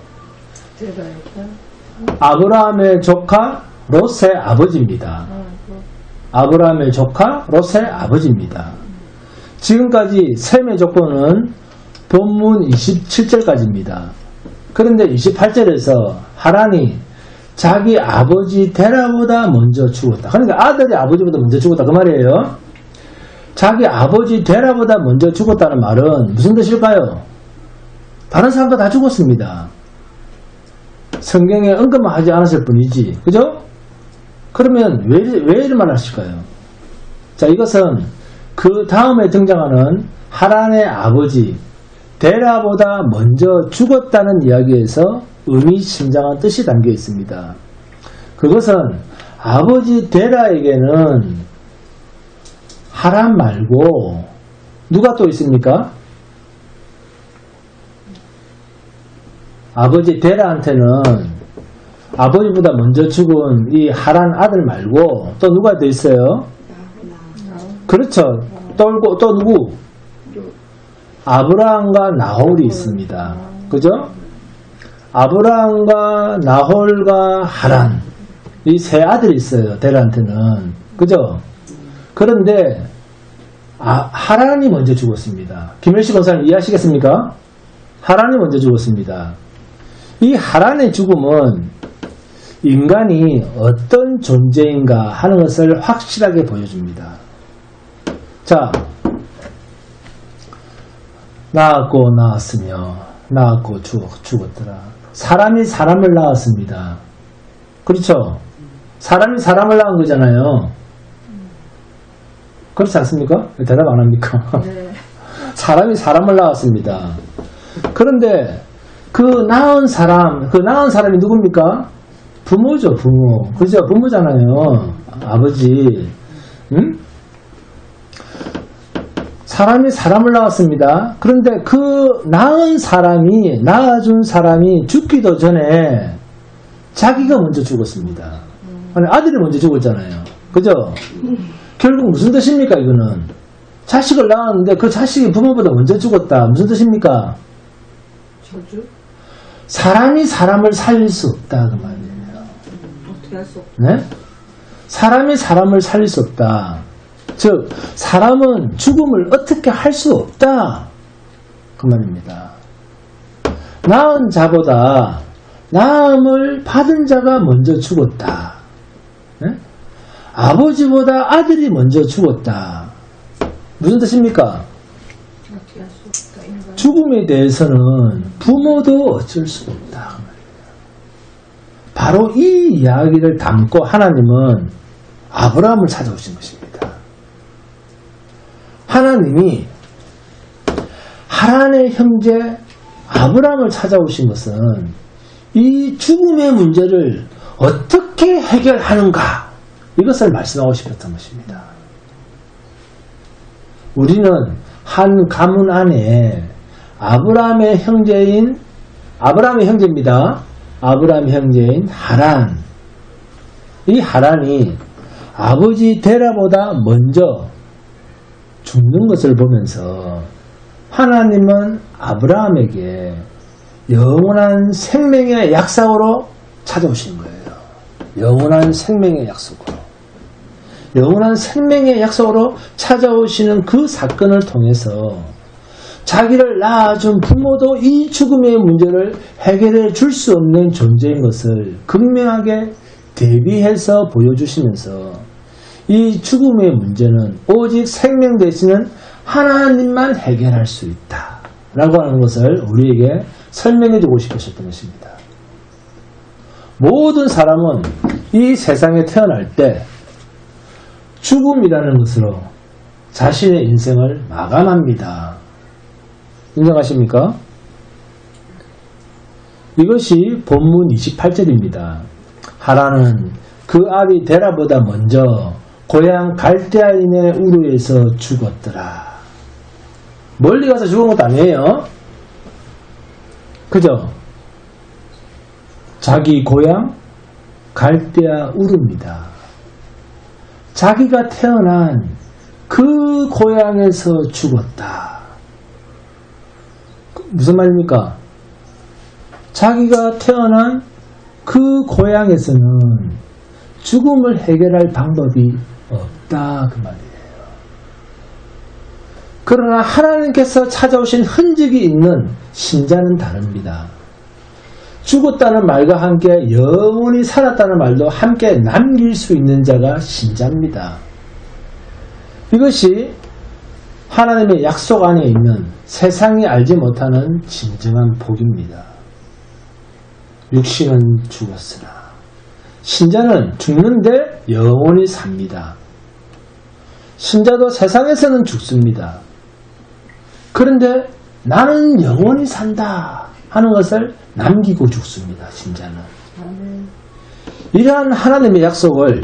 아브라함의 조카 롯의 아버지입니다. 아브라함의 조카 롯의 아버지입니다. 지금까지 셈의 조건은 본문 27절까지입니다. 그런데 28절에서 하란이 자기 아버지 데라보다 먼저 죽었다. 그러니까 아들이 아버지보다 먼저 죽었다 그 말이에요. 자기 아버지 데라보다 먼저 죽었다는 말은 무슨 뜻일까요? 다른 사람도 다 죽었습니다. 성경에 언급만 하지 않았을 뿐이지. 그죠? 그러면 왜 이런 말을 하실까요? 자, 이것은 그 다음에 등장하는 하란의 아버지 데라보다 먼저 죽었다는 이야기에서 의미심장한 뜻이 담겨 있습니다. 그것은 아버지 데라에게는 하란 말고 누가 또 있습니까? 아버지 데라한테는 아버지보다 먼저 죽은 이 하란 아들 말고 또 누가 더 있어요? 그렇죠. 또 누구? 아브라함과 나홀이 있습니다. 그죠? 아브라함과 나홀과 하란 이 세 아들이 있어요. 데라한테는. 그죠? 그런데 하란이 먼저 죽었습니다. 김일식 권사님 이해하시겠습니까? 하란이 먼저 죽었습니다. 이 하란의 죽음은 인간이 어떤 존재인가 하는 것을 확실하게 보여줍니다. 자, 낳았고 낳았으며 낳았고 죽었더라. 사람이 사람을 낳았습니다. 그렇죠? 사람이 사람을 낳은 거잖아요. 그렇지 않습니까? 대답 안 합니까? 네. 사람이 사람을 낳았습니다. 그런데 그 낳은 사람이 누굽니까? 부모죠, 부모. 그죠? 부모잖아요. 아버지. 응? 사람이 사람을 낳았습니다. 그런데 그 낳아준 사람이 죽기도 전에 자기가 먼저 죽었습니다. 아니, 아들이 먼저 죽었잖아요. 그죠? 결국 무슨 뜻입니까, 이거는? 자식을 낳았는데 그 자식이 부모보다 먼저 죽었다. 무슨 뜻입니까? 저주? 사람이 사람을 살릴 수 없다. 그 말이에요. 어떻게 할 수 없다. 네? 사람이 사람을 살릴 수 없다. 즉, 사람은 죽음을 어떻게 할 수 없다. 그 말입니다. 낳은 자보다 낳음을 받은 자가 먼저 죽었다. 네? 아버지보다 아들이 먼저 죽었다. 무슨 뜻입니까? 어떻게 할 수 없다. 인간. 죽음에 대해서는 부모도 어쩔 수 없다. 바로 이 이야기를 담고 하나님은 아브라함을 찾아오신 것입니다. 하나님이 하란의 형제 아브라함을 찾아오신 것은 이 죽음의 문제를 어떻게 해결하는가 이것을 말씀하고 싶었던 것입니다. 우리는 한 가문 안에 아브라함의 형제입니다. 아브라함의 형제인 하란. 이 하란이 아버지 데라보다 먼저 죽는 것을 보면서 하나님은 아브라함에게 영원한 생명의 약속으로 찾아오신 거예요. 영원한 생명의 약속으로. 영원한 생명의 약속으로 찾아오시는 그 사건을 통해서 자기를 낳아준 부모도 이 죽음의 문제를 해결해 줄 수 없는 존재인 것을 극명하게 대비해서 보여주시면서 이 죽음의 문제는 오직 생명 되시는 하나님만 해결할 수 있다 라고 하는 것을 우리에게 설명해 주고 싶으셨던 것입니다. 모든 사람은 이 세상에 태어날 때 죽음이라는 것으로 자신의 인생을 마감합니다. 인정하십니까? 이것이 본문 28절입니다. 하라는 그 아비 데라보다 먼저 고향 갈대아인의 우르에서 죽었더라. 멀리 가서 죽은 것도 아니에요. 그죠? 자기 고향 갈대아 우르입니다. 자기가 태어난 그 고향에서 죽었다. 무슨 말입니까? 자기가 태어난 그 고향에서는 죽음을 해결할 방법이 없다 그 말이에요. 그러나 하나님께서 찾아오신 흔적이 있는 신자는 다릅니다. 죽었다는 말과 함께 영원히 살았다는 말도 함께 남길 수 있는 자가 신자입니다. 이것이 하나님의 약속 안에 있는 세상이 알지 못하는 진정한 복입니다. 육신은 죽었으나 신자는 죽는데 영원히 삽니다. 신자도 세상에서는 죽습니다. 그런데 나는 영원히 산다 하는 것을 남기고 죽습니다. 신자는. 이러한 하나님의 약속을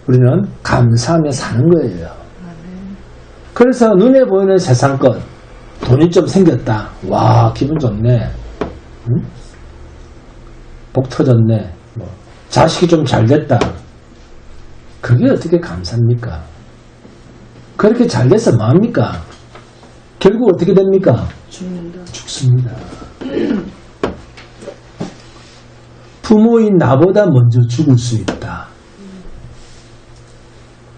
우리는 감사하며 사는 거예요. 그래서 눈에 보이는 세상 것, 돈이 좀 생겼다. 와, 기분 좋네. 응? 복 터졌네. 뭐, 자식이 좀 잘 됐다. 그게 어떻게 감사합니까? 그렇게 잘 돼서 뭐합니까? 결국 어떻게 됩니까? 죽습니다. 부모인 나보다 먼저 죽을 수 있다.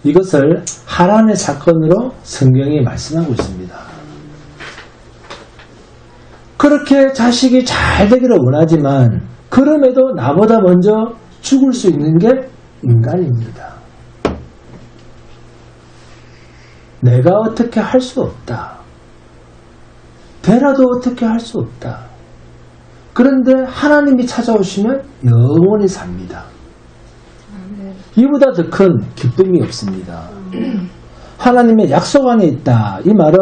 이것을 하란의 사건으로 성경이 말씀하고 있습니다. 그렇게 자식이 잘 되기를 원하지만 그럼에도 나보다 먼저 죽을 수 있는 게 인간입니다. 내가 어떻게 할 수 없다. 되라도 어떻게 할 수 없다. 그런데 하나님이 찾아오시면 영원히 삽니다. 이보다 더 큰 기쁨이 없습니다. 하나님의 약속 안에 있다. 이 말은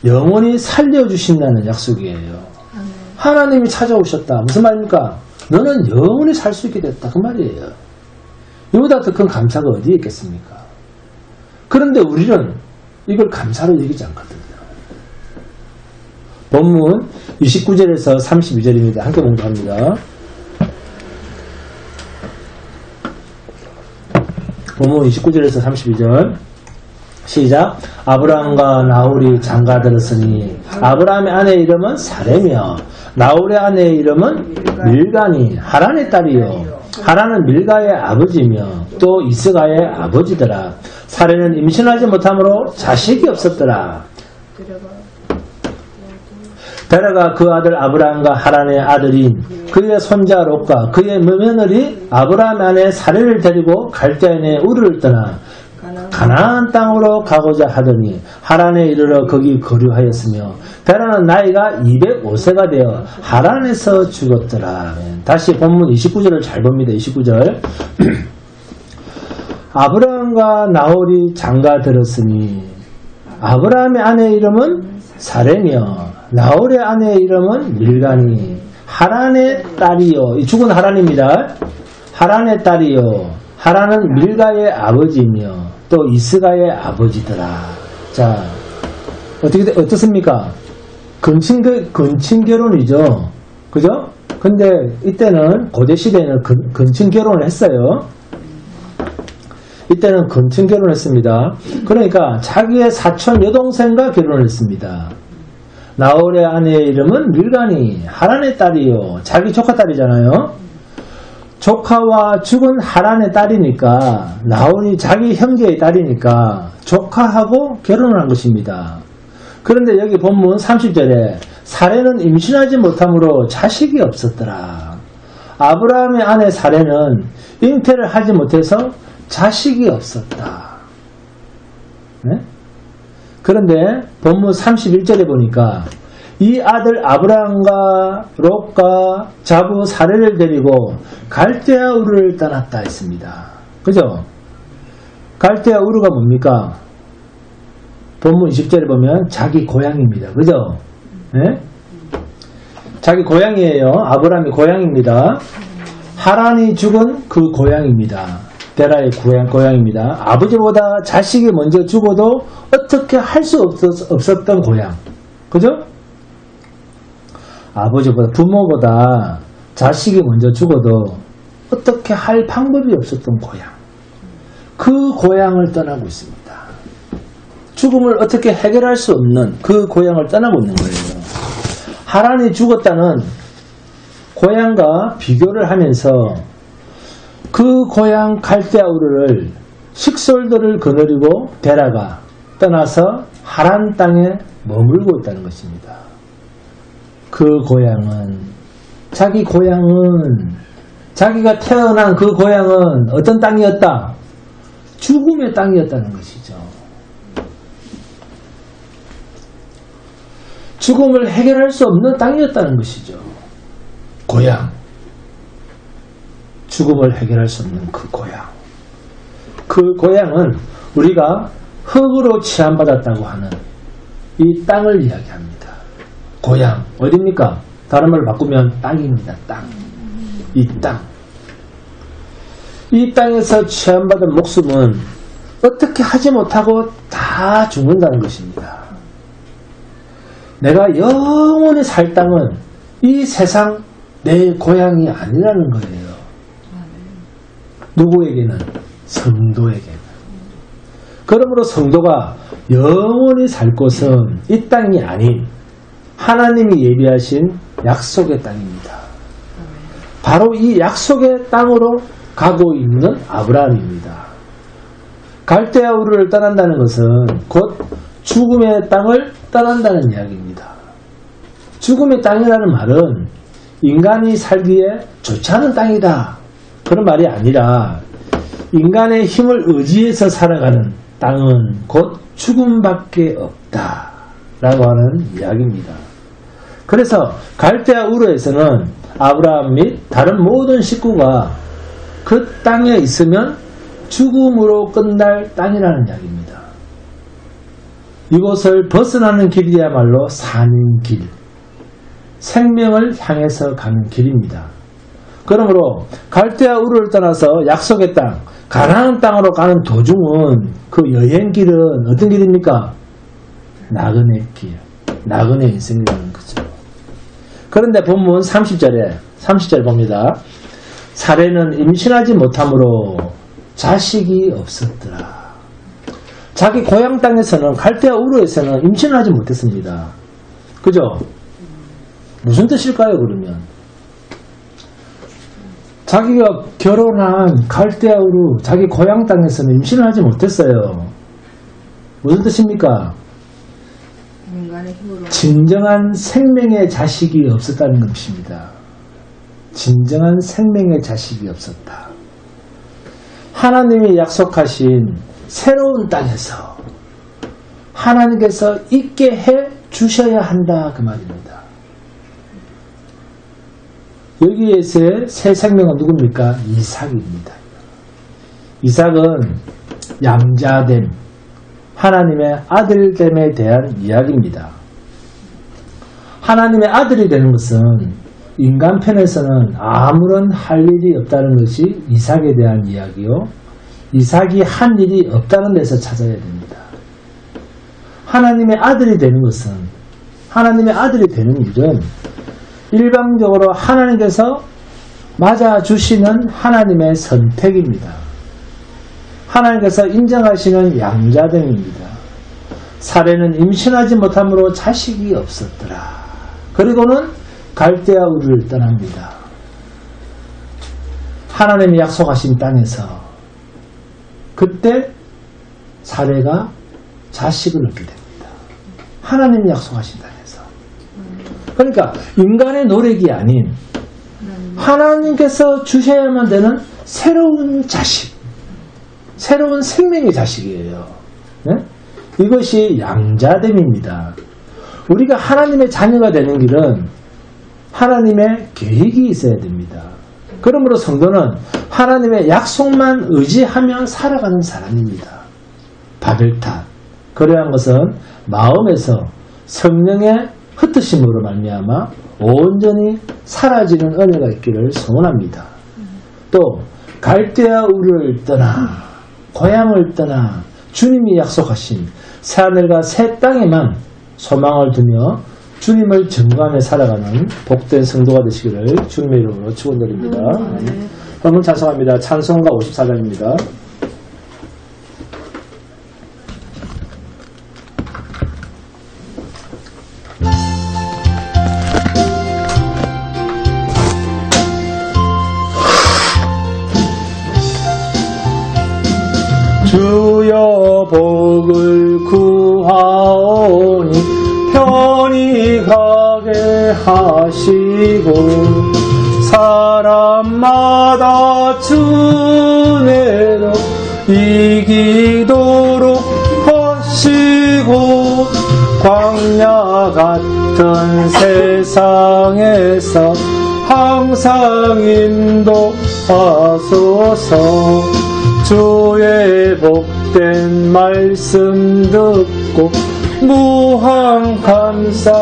영원히 살려주신다는 약속이에요. 하나님이 찾아오셨다. 무슨 말입니까? 너는 영원히 살 수 있게 됐다. 그 말이에요. 이보다 더 큰 감사가 어디에 있겠습니까? 그런데 우리는 이걸 감사로 여기지 않거든요. 본문 29절에서 32절입니다. 함께 공부합니다. 본문 29절에서 32절 시작. 아브라함과 나홀이 장가들었으니 아브라함의 아내의 이름은 사레며 나홀의 아내의 이름은 밀가니 하란의 딸이요 하란은 밀가의 아버지며 또 이스가의 아버지더라. 사레는 임신하지 못하므로 자식이 없었더라. 데라가 그 아들 아브라함과 하란의 아들인 그의 손자 롯과 그의 며느리 아브라함 아내 사레를 데리고 갈대아인의 우르를 떠나 가나안 땅으로 가고자 하더니 하란에 이르러 거기 거류하였으며 데라는 나이가 205세가 되어 하란에서 죽었더라. 다시 본문 29절을 잘 봅니다. 29절 아브라함과 나홀이 장가들었으니 아브라함의 아내의 이름은 사레며 나홀의 아내의 이름은 밀가니 하란의 딸이요. 이 죽은 하란입니다. 하란의 딸이요 하란은 밀가의 아버지며 또 이스가의 아버지더라. 자, 어떻습니까? 근친 결혼이죠. 그죠? 근데 이때는 고대 시대에는 근친 결혼을 했어요. 이때는 근친 결혼을 했습니다. 그러니까 자기의 사촌 여동생과 결혼을 했습니다. 나홀의 아내의 이름은 밀가니 하란의 딸이요. 자기 조카 딸이잖아요. 조카와 죽은 하란의 딸이니까 나홀이 자기 형제의 딸이니까 조카하고 결혼을 한 것입니다. 그런데 여기 본문 30절에 사레는 임신하지 못함으로 자식이 없었더라. 아브라함의 아내 사레는 잉태를 하지 못해서 자식이 없었다. 네? 그런데 본문 31절에 보니까 이 아들 아브라함과 롯과 자부 사레를 데리고 갈대아 우르를 떠났다 했습니다. 그죠? 갈대아 우르가 뭡니까? 본문 20절에 보면 자기 고향입니다. 그죠? 네? 자기 고향이에요. 아브라함이 고향입니다. 하란이 죽은 그 고향입니다. 데라의 고향입니다. 아버지보다 자식이 먼저 죽어도 어떻게 할 수 없었던 고향. 그죠? 아버지보다, 부모보다 자식이 먼저 죽어도 어떻게 할 방법이 없었던 고향. 그 고향을 떠나고 있습니다. 죽음을 어떻게 해결할 수 없는 그 고향을 떠나고 있는 거예요. 하란이 죽었다는 고향과 비교를 하면서 그 고향 갈대아 우르를 식솔들을 거느리고 데라가 떠나서 하란 땅에 머물고 있다는 것입니다. 그 고향은 자기가 태어난 그 고향은 어떤 땅이었다? 죽음의 땅이었다는 것이죠. 죽음을 해결할 수 없는 땅이었다는 것이죠. 고향. 죽음을 해결할 수 없는 그 고향. 그 고향은 우리가 흙으로 취함받았다고 하는 이 땅을 이야기합니다. 고향. 어디입니까? 다른 말로 바꾸면 땅입니다. 땅. 이 땅. 이 땅에서 취함받은 목숨은 어떻게 하지 못하고 다 죽는다는 것입니다. 내가 영원히 살 땅은 이 세상 내 고향이 아니라는 거예요. 누구에게는? 성도에게는. 그러므로 성도가 영원히 살 곳은 이 땅이 아닌 하나님이 예비하신 약속의 땅입니다. 바로 이 약속의 땅으로 가고 있는 아브라함입니다. 갈대아 우르를 떠난다는 것은 곧 죽음의 땅을 떠난다는 이야기입니다. 죽음의 땅이라는 말은 인간이 살기에 좋지 않은 땅이다. 그런 말이 아니라 인간의 힘을 의지해서 살아가는 땅은 곧 죽음밖에 없다. 라고 하는 이야기입니다. 그래서 갈대아 우르에서는 아브라함 및 다른 모든 식구가 그 땅에 있으면 죽음으로 끝날 땅이라는 이야기입니다. 이곳을 벗어나는 길이야말로 사는 길, 생명을 향해서 가는 길입니다. 그러므로 갈대아 우르를 떠나서 약속의 땅, 가나안 땅으로 가는 도중은 그 여행길은 어떤 길입니까? 나그네 길, 나그네 인생이라는 거죠. 그런데 본문 30절에 봅니다. 사례는 임신하지 못함으로 자식이 없었더라. 자기 고향 땅에서는 갈대아 우르에서는 임신하지 못했습니다. 그죠? 무슨 뜻일까요, 그러면? 자기가 결혼한 갈대아 우르, 자기 고향 땅에서는 임신하지 못했어요. 무슨 뜻입니까? 인간의 힘으로 진정한 생명의 자식이 없었다는 것입니다. 진정한 생명의 자식이 없었다. 하나님이 약속하신 새로운 땅에서 하나님께서 있게 해 주셔야 한다 그 말입니다. 여기에서의 새 생명은 누굽니까? 이삭입니다. 이삭은 양자됨, 하나님의 아들됨에 대한 이야기입니다. 하나님의 아들이 되는 것은 인간 편에서는 아무런 할 일이 없다는 것이 이삭에 대한 이야기요. 이삭이 한 일이 없다는 데서 찾아야 됩니다. 하나님의 아들이 되는 것은, 하나님의 아들이 되는 일은 일방적으로 하나님께서 맞아주시는 하나님의 선택입니다. 하나님께서 인정하시는 양자됨입니다. 사례는 임신하지 못함으로 자식이 없었더라. 그리고는 갈대아 우르를 떠납니다. 하나님이 약속하신 땅에서 그때 사례가 자식을 얻게 됩니다. 하나님이 약속하신 땅에서. 그러니까 인간의 노력이 아닌 하나님께서 주셔야만 되는 새로운 자식, 새로운 생명의 자식이에요. 네? 이것이 양자됨입니다. 우리가 하나님의 자녀가 되는 길은 하나님의 계획이 있어야 됩니다. 그러므로 성도는 하나님의 약속만 의지하며 살아가는 사람입니다. 바벨탑. 그러한 것은 마음에서 성령의 흩으심으로 말미암아 온전히 사라지는 은혜가 있기를 소원합니다. 또 갈대아 우를 떠나 고향을 떠나 주님이 약속하신 새하늘과 새 땅에만 소망을 두며 주님을 증거하며 살아가는 복된 성도가 되시기를 주님의 이름으로 축원드립니다. 여러분 찬송합니다. 찬송가 54장입니다. 주여 복을 구하오니 편히 가게 하시고 사람마다 주내도 이기도록 하시고 광야 같은 세상에서 항상 인도하소서. 주의 복된 말씀 듣고 무한 감사합니다.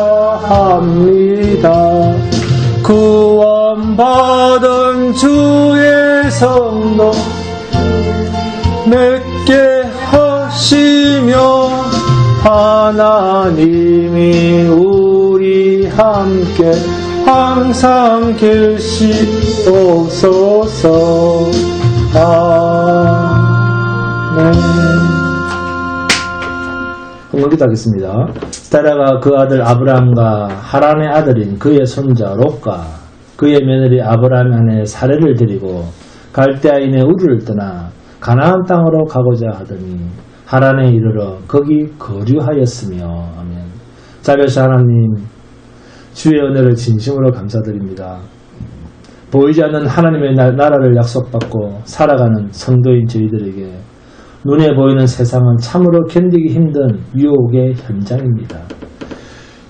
구원받은 주의 성도 맺게 하시며 하나님이 우리 함께 항상 계시옵소서. 아멘. 기도하겠습니다. 사라가 그 아들 아브라함과 하란의 아들인 그의 손자 롯과 그의 며느리 아브라함 아내 사레를 데리고 갈대아인의 우르를 떠나 가나안 땅으로 가고자 하더니 하란에 이르러 거기 거류하였으며. 아멘. 자비하신 하나님, 주의 은혜를 진심으로 감사드립니다. 보이지 않는 하나님의 나라를 약속받고 살아가는 성도인 저희들에게 눈에 보이는 세상은 참으로 견디기 힘든 유혹의 현장입니다.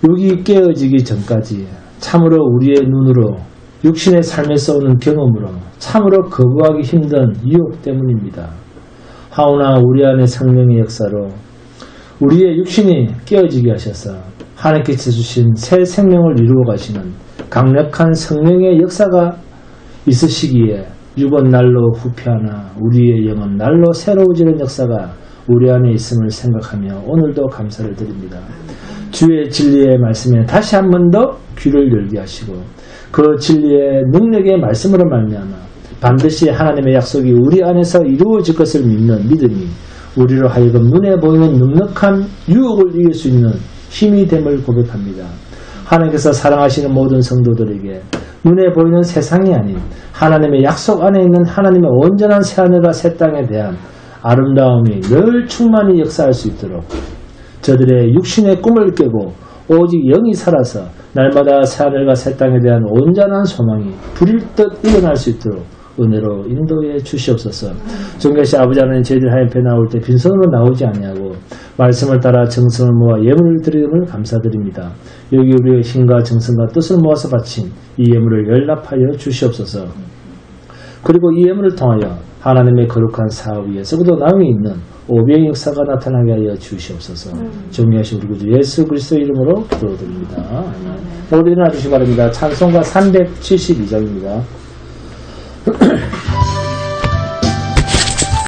여기 깨어지기 전까지 참으로 우리의 눈으로 육신의 삶에서 오는 경험으로 참으로 거부하기 힘든 유혹 때문입니다. 하오나 우리 안의 성령의 역사로 우리의 육신이 깨어지게 하셔서 하나님께서 주신 새 생명을 이루어 가시는 강력한 성령의 역사가 있으시기에 육은 날로 후퇴하나 우리의 영은 날로 새로워지는 역사가 우리 안에 있음을 생각하며 오늘도 감사를 드립니다. 주의 진리의 말씀에 다시 한 번 더 귀를 열게 하시고 그 진리의 능력의 말씀으로 말미암아 반드시 하나님의 약속이 우리 안에서 이루어질 것을 믿는 믿음이 우리로 하여금 눈에 보이는 넉넉한 유혹을 이길 수 있는 힘이 됨을 고백합니다. 하나님께서 사랑하시는 모든 성도들에게 눈에 보이는 세상이 아닌 하나님의 약속 안에 있는 하나님의 온전한 새하늘과 새 땅에 대한 아름다움이 늘 충만히 역사할 수 있도록 저들의 육신의 꿈을 깨고 오직 영이 살아서 날마다 새하늘과 새 땅에 대한 온전한 소망이 불일 듯 일어날 수 있도록 은혜로 인도해 주시옵소서. 존귀하신 아버지 하나님, 저희들 하나님께 나올 때 빈손으로 나오지 아니하고 말씀을 따라 정성을 모아 예물을 드림을 감사드립니다. 여기 우리의 힘과 정성과 뜻을 모아서 바친 이 예물을 연락하여 주시옵소서. 그리고 이 예물을 통하여 하나님의 거룩한 사업 위에서도 나음이 있는 오병의 역사가 나타나게 하여 주시옵소서. 존귀하신 우리 구주 예수 그리스도의 이름으로 기도드립니다. 모두 일어나 주시기 바랍니다. 찬송가 372장입니다.